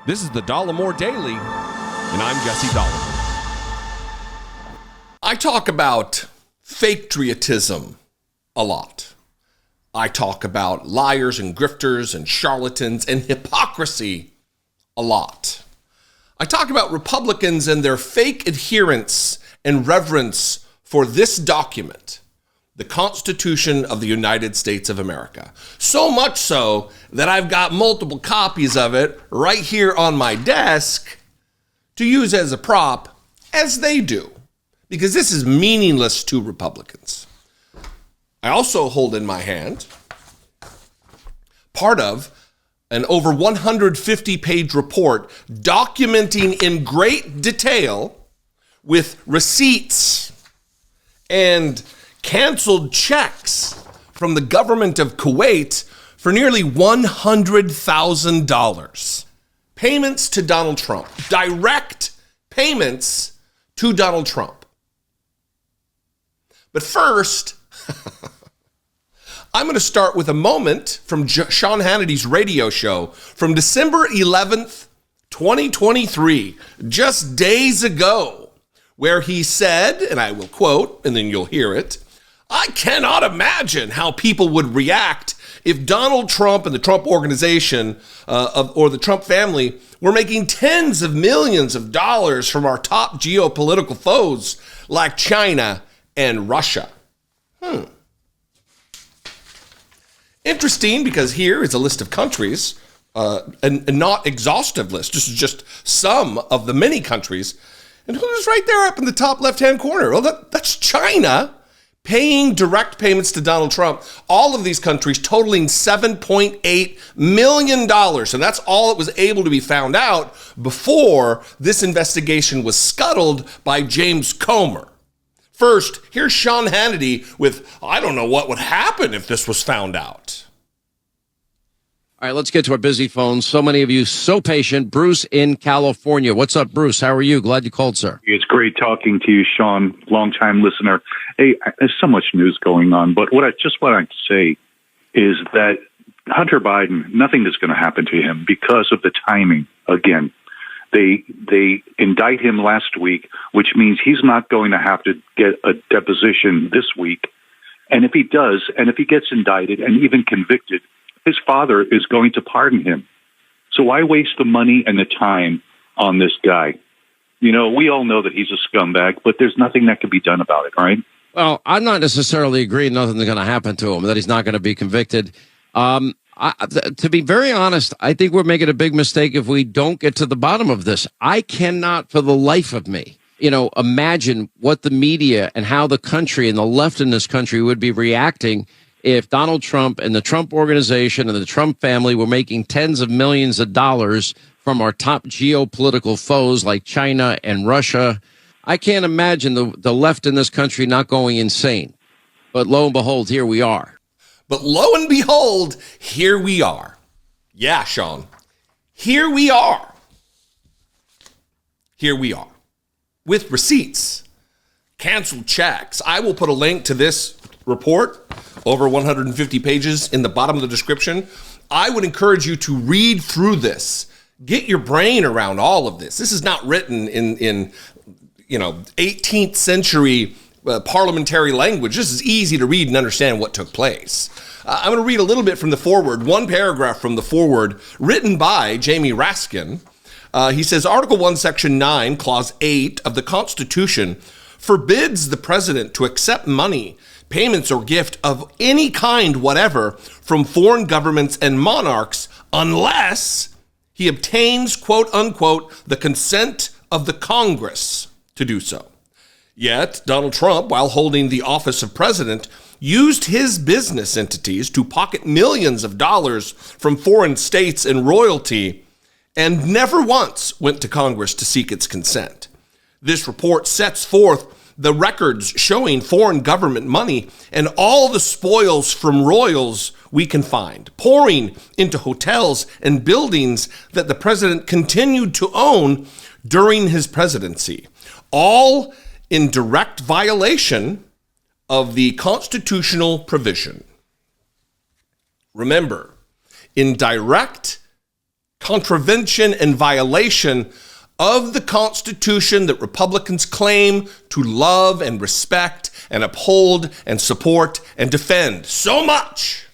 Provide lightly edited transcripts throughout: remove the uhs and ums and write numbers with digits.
This is the Dollemore Daily, and I'm Jesse Dollemore. I talk about fake-triotism a lot. I talk about liars and grifters and charlatans and hypocrisy a lot. I talk about Republicans and their fake adherence and reverence for this document, the Constitution of the United States of America. So much so that I've got multiple copies of it right here on my desk to use as a prop, as they do, because this is meaningless to Republicans. I also hold in my hand part of an over 150-page report documenting in great detail with receipts and canceled checks from the government of Kuwait for nearly $100,000. Payments to Donald Trump. Direct payments to Donald Trump. But first, I'm going to start with a moment from Sean Hannity's radio show from December 11th, 2023, just days ago, where he said, and I will quote, and then you'll hear it, "I cannot imagine how people would react if Donald Trump and the Trump organization or the Trump family were making tens of millions of dollars from our top geopolitical foes like China and Russia." Interesting, because here is a list of countries, and not exhaustive list. This is just some of the many countries. And who's right there up in the top left-hand corner? Well, that's China paying direct payments to Donald Trump. All of these countries totaling $7.8 million. And that's all that was able to be found out before this investigation was scuttled by James Comer. First, here's Sean Hannity with, I don't know what would happen if this was found out. All right, let's get to our busy phones. So many of you so patient. Bruce in California. What's up, Bruce? How are you? Glad you called, sir. It's great talking to you, Sean, longtime listener. Hey, there's so much news going on, but what I'd say is that Hunter Biden, nothing is going to happen to him because of the timing. Again, they indict him last week, which means he's not going to have to get a deposition this week. And if he does, and if he gets indicted and even convicted, his father is going to pardon him. So why waste the money and the time on this guy? You know, we all know that he's a scumbag, but there's nothing that can be done about it, right? Well, I'm not necessarily agreeing nothing's going to happen to him, that he's not going to be convicted. To be very honest, I think we're making a big mistake if we don't get to the bottom of this. I cannot for the life of me, imagine what the media and how the country and the left in this country would be reacting if Donald Trump and the Trump organization and the Trump family were making tens of millions of dollars from our top geopolitical foes like China and Russia. I can't imagine the left in this country not going insane. But lo and behold, here we are. But lo and behold, here we are. Yeah, Sean. Here we are. Here we are. With receipts, canceled checks. I will put a link to this report, over 150 pages, in the bottom of the description. I would encourage you to read through this. Get your brain around all of this. This is not written in 18th century parliamentary language. This is easy to read and understand what took place. I'm going to read a little bit from the foreword, one paragraph from the foreword, written by Jamie Raskin. He says, Article 1, Section 9, Clause 8 of the Constitution forbids the president to accept money, payments, or gift of any kind whatever from foreign governments and monarchs unless he obtains, quote unquote, the consent of the Congress to do so. Yet, Donald Trump, while holding the office of president, used his business entities to pocket millions of dollars from foreign states and royalty and never once went to Congress to seek its consent. This report sets forth the records showing foreign government money and all the spoils from royals we can find, pouring into hotels and buildings that the president continued to own during his presidency, all in direct violation of the constitutional provision. Remember, in direct contravention and violation of the Constitution that Republicans claim to love and respect and uphold and support and defend so much.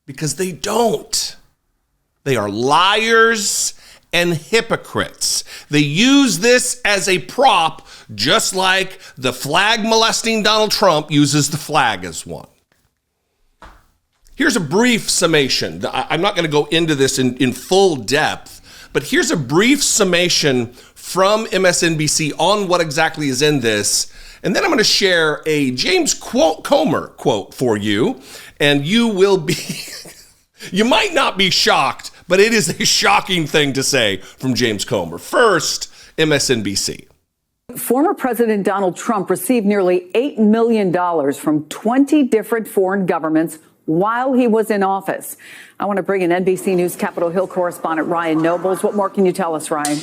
Because they don't. They are liars and hypocrites. They use this as a prop, just like the flag molesting Donald Trump uses the flag as one. Here's a brief summation. I'm not going to go into this in full depth, but here's a brief summation from MSNBC on what exactly is in this. And then I'm going to share a James Comer quote for you, and you will be, you might not be shocked, but it is a shocking thing to say from James Comer. First, MSNBC. Former President Donald Trump received nearly $8 million from 20 different foreign governments while he was in office. I want to bring in NBC News Capitol Hill correspondent Ryan Nobles. What more can you tell us, Ryan?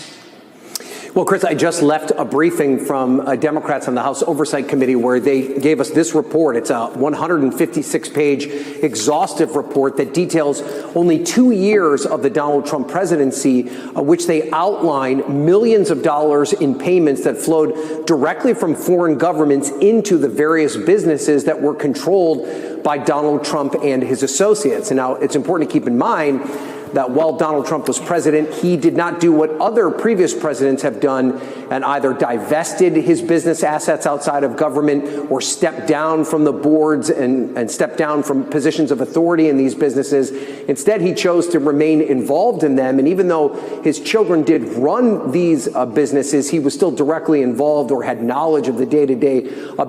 Well, Chris, I just left a briefing from Democrats on the House Oversight Committee where they gave us this report. It's a 156-page exhaustive report that details only 2 years of the Donald Trump presidency, which they outline millions of dollars in payments that flowed directly from foreign governments into the various businesses that were controlled by Donald Trump and his associates. And now it's important to keep in mind that while Donald Trump was president, he did not do what other previous presidents have done and either divested his business assets outside of government or stepped down from the boards and stepped down from positions of authority in these businesses. Instead, he chose to remain involved in them. And even though his children did run these businesses, he was still directly involved or had knowledge of the day-to-day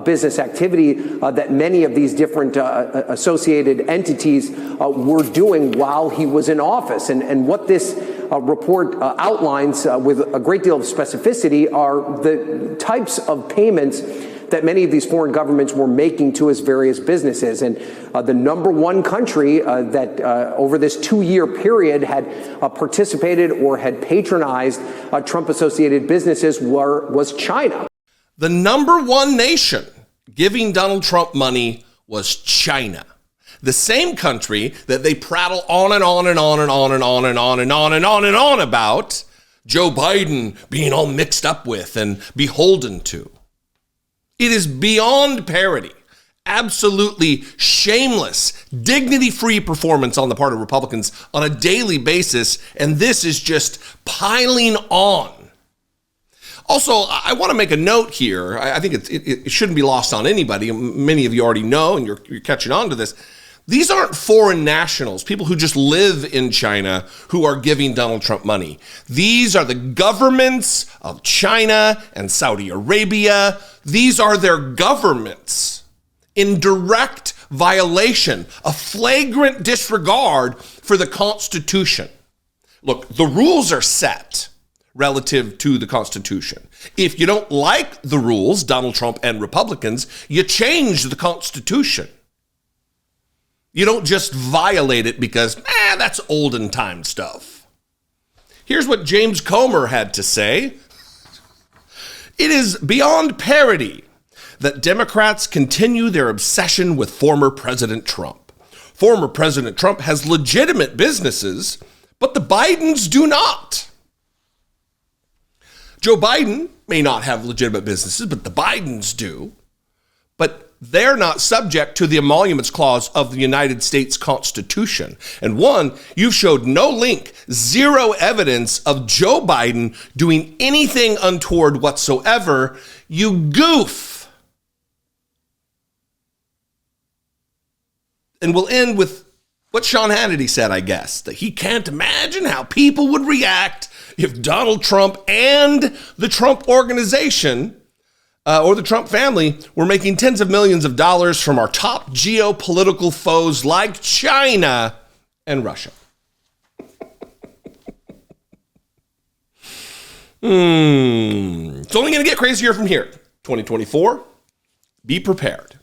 business activity that many of these different associated entities were doing while he was in office. And what this report outlines with a great deal of specificity are the types of payments that many of these foreign governments were making to his various businesses. And the number one country that over this 2-year period had participated or had patronized Trump-associated businesses was China. The number one nation giving Donald Trump money was China. The same country that they prattle on and on and on and on and on and on and on and on and on about Joe Biden being all mixed up with and beholden to. It is beyond parody. Absolutely shameless, dignity-free performance on the part of Republicans on a daily basis, and this is just piling on. Also, I want to make a note here. I think it shouldn't be lost on anybody. Many of you already know, and you're catching on to this. These aren't foreign nationals, people who just live in China, who are giving Donald Trump money. These are the governments of China and Saudi Arabia. These are their governments in direct violation, a flagrant disregard for the Constitution. Look, the rules are set relative to the Constitution. If you don't like the rules, Donald Trump and Republicans, you change the Constitution. You don't just violate it because, that's olden time stuff. Here's what James Comer had to say. It is beyond parody that Democrats continue their obsession with former President Trump. Former President Trump has legitimate businesses, but the Bidens do not. Joe Biden may not have legitimate businesses, but the Bidens do. But they're not subject to the emoluments clause of the United States Constitution. And one, you've showed no link, zero evidence of Joe Biden doing anything untoward whatsoever. You goof. And we'll end with what Sean Hannity said, I guess, that he can't imagine how people would react if Donald Trump and the Trump organization or the Trump family were making tens of millions of dollars from our top geopolitical foes like China and Russia. It's only going to get crazier from here. 2024, be prepared.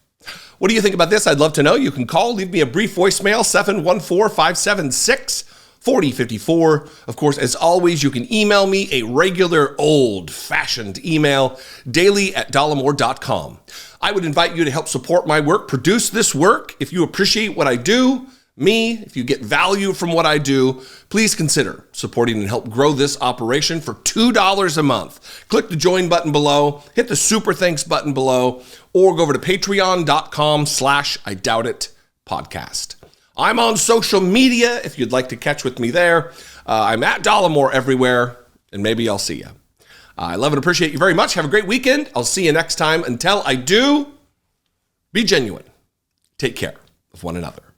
What do you think about this? I'd love to know. You can call, leave me a brief voicemail, 714-576-4054. Of course, as always, you can email me a regular old-fashioned email, daily@dollemore.com. I would invite you to help support my work, produce this work. If you appreciate what I do, me, if you get value from what I do, please consider supporting and help grow this operation for $2 a month. Click the join button below, hit the super thanks button below, or go over to patreon.com/IDoubtIt podcast. I'm on social media if you'd like to catch with me there. I'm at Dollemore everywhere, and maybe I'll see you. I love and appreciate you very much. Have a great weekend. I'll see you next time. Until I do, be genuine. Take care of one another.